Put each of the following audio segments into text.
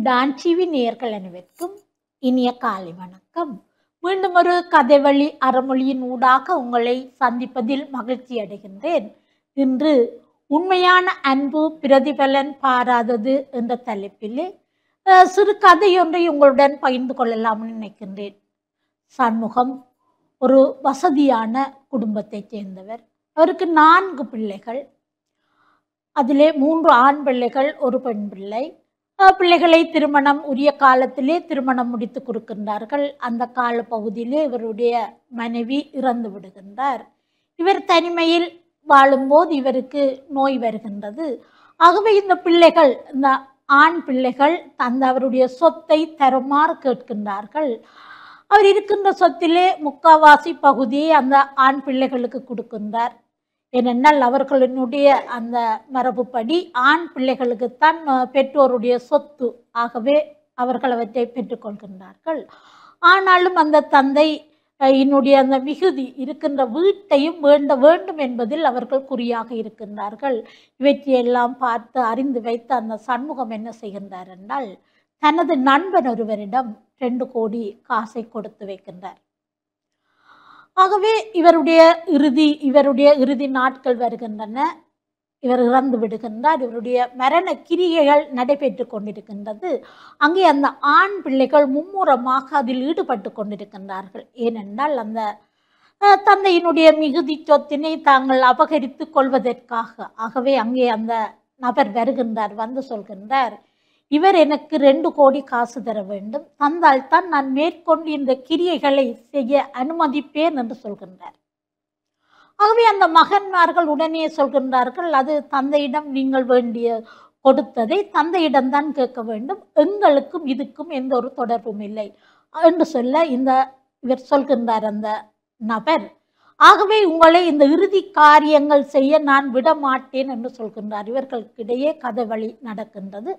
Don TV நேயர்கள் அனைவருக்கும் இனிய காலை வணக்கம். மீண்டும் ஒரு கதைவழி அறமொழியின் ஊடாக உங்களை சந்திப்பதில் மகிழ்ச்சி அடைகின்றேன். இன்று உண்மையான அன்பு பிரதிபலன் பாராதது என்ற தலைப்பிலே சிறு கதையொன்றை உங்களுடன் பகிர்ந்து கொள்ளலாம்னு நினைக்கின்றேன். சண்முகம் ஒரு வசதியான குடும்பத்தைச் சேர்ந்தவர். அவருக்கு 4 பிள்ளைகள். அதிலே 3 ஆண் பிள்ளைகள், ஒரு பெண் பிள்ளை. பிள்ளைகளை திருமணம் உரிய காலத்திலே திருமணம் முடித்து கொடுக்கின்றார்கள். அந்த கால பகுதியிலே இவருடைய மனைவி இறந்து விடுகின்றார். இவர் தனிமையில் வாழும்போது இவருக்கு நோய் வருகின்றது. ஆகவே இந்த பிள்ளைகள், இந்த ஆண் பிள்ளைகள் அவருடைய சொத்தை தருமாறு கேட்கின்றார்கள். அவர் இருக்கின்ற சொத்திலே முக்காவாசி பகுதியை அந்த ஆண் பிள்ளைகளுக்கு கொடுக்கின்றார். ஏனென்றால் அவர்களினுடைய அந்த மரபுப்படி ஆண் பிள்ளைகளுக்குத்தான் பெற்றோருடைய சொத்து. ஆகவே அவர்கள் அவற்றை பெற்றுக்கொள்கின்றார்கள். ஆனாலும் அந்த தந்தை என்னுடைய அந்த மிகுதி இருக்கின்ற வீட்டையும் வேண்டும் என்பதில் அவர்கள் குறியாக இருக்கின்றார்கள். இவற்றையெல்லாம் பார்த்து அறிந்து வைத்த அந்த சண்முகம் என்ன செய்கின்றார் என்றால், தனது நண்பன் ஒருவரிடம் 2 கோடி காசை கொடுத்து வைக்கின்றார். ஆகவே இவருடைய இறுதி நாட்கள் வருகின்றன. இவர் இறந்து விடுகின்றார். இவருடைய மரண கிரியைகள் நடைபெற்று கொண்டிருக்கின்றது. அங்கே அந்த ஆண் பிள்ளைகள் மும்முரமாக அதில் ஈடுபட்டு கொண்டிருக்கின்றார்கள். ஏனென்றால் அந்த தந்தையினுடைய மிகுதி சொத்தினை தாங்கள் அபகரித்து கொள்வதற்காக. ஆகவே அங்கே அந்த நபர் வருகின்றார், வந்து சொல்கின்றார், இவர் எனக்கு 2 கோடி காசு தர வேண்டும், தந்தால்தான் நான் மேற்கொண்டு இந்த கிரியைகளை செய்ய அனுமதிப்பேன் என்று சொல்கின்றார். ஆகவே அந்த மகன்மார்கள் உடனே சொல்கின்றார்கள், அது தந்தையிடம் நீங்கள் வேண்டிய கொடுத்ததை தந்தையிடம்தான் கேட்க வேண்டும், எங்களுக்கும் இதுக்கும் எந்த ஒரு தொடர்பும் இல்லை என்று சொல்ல இவர் சொல்கின்றார் அந்த நபர். ஆகவே உங்களை இந்த இறுதி காரியங்கள் செய்ய நான் விட மாட்டேன் என்று சொல்கின்றார். இவர்களுக்கிடையே கதைவழி நடக்கின்றது.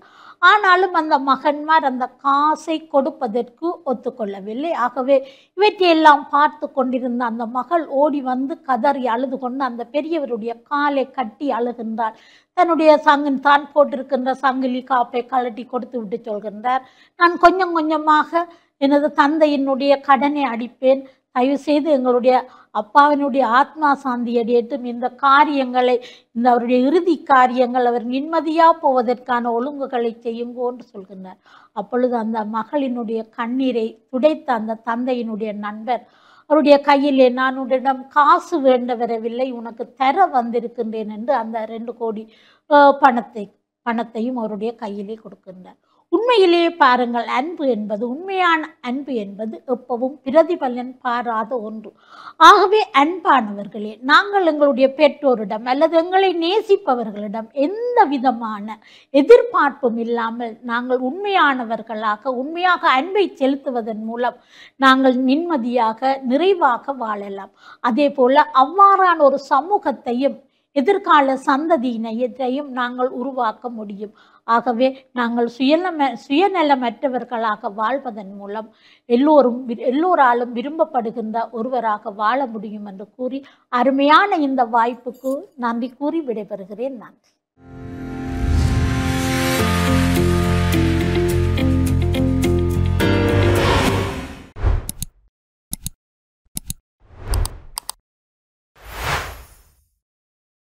ஆனாலும் அந்த மகன்மார் அந்த காசை கொடுப்பதற்கு ஒத்துக்கொள்ளவில்லை. ஆகவே இவற்றையெல்லாம் பார்த்து கொண்டிருந்த அந்த மகள் ஓடி வந்து கதறி அழுது கொண்டு அந்த பெரியவருடைய காலை கட்டி அழுகின்றார். தன்னுடைய தான் போட்டிருக்கின்ற சங்கிலி காப்பை கழட்டி கொடுத்து விட்டு சொல்கின்றார், நான் கொஞ்சம் கொஞ்சமாக எனது தந்தையினுடைய கடனை அடிப்பேன், தயவு செய்து எங்களுடைய அப்பாவினுடைய ஆத்மா சாந்தி அடையட்டும், இந்த காரியங்களை, இந்த அவருடைய இறுதி காரியங்கள் அவர் நிம்மதியாக போவதற்கான ஒழுங்குகளை செய்யுங்கோ என்று சொல்கின்றார். அப்பொழுது அந்த மகளினுடைய கண்ணீரை துடைத்த அந்த தந்தையினுடைய நண்பர் அவருடைய கையிலே, நான் உன்னிடம் காசு வேண்ட வரவில்லை, உனக்கு தர வந்திருக்கின்றேன் என்று அந்த 2 கோடி பணத்தையும் அவருடைய கையிலே கொடுக்கின்றார். உண்மையிலேயே பாருங்கள், உண்மையான அன்பு என்பது எப்பவும் பிரதிபலன் பாராத ஒன்று. ஆகவே அன்பானவர்களே, நாங்கள் எங்களுடைய பெற்றோரிடம் அல்லது எங்களை நேசிப்பவர்களிடம் எந்த விதமான எதிர்பார்ப்பும் இல்லாமல் நாங்கள் உண்மையாக அன்பை செலுத்துவதன் மூலம் நாங்கள் நிம்மதியாக நிறைவாக வாழலாம். அதே போல அவ்வாறான ஒரு சமூகத்தையும் எதிர்கால சந்ததியினரையும் நாங்கள் உருவாக்க முடியும். ஆகவே நாங்கள் சுயநலமற்றவர்களாக வாழ்வதன் மூலம் எல்லோராலும் விரும்பப்படுகின்ற ஒருவராக வாழ முடியும் என்று கூறி, அருமையான இந்த வாய்ப்புக்கு நன்றி கூறி விடைபெறுகிறேன். நன்றி.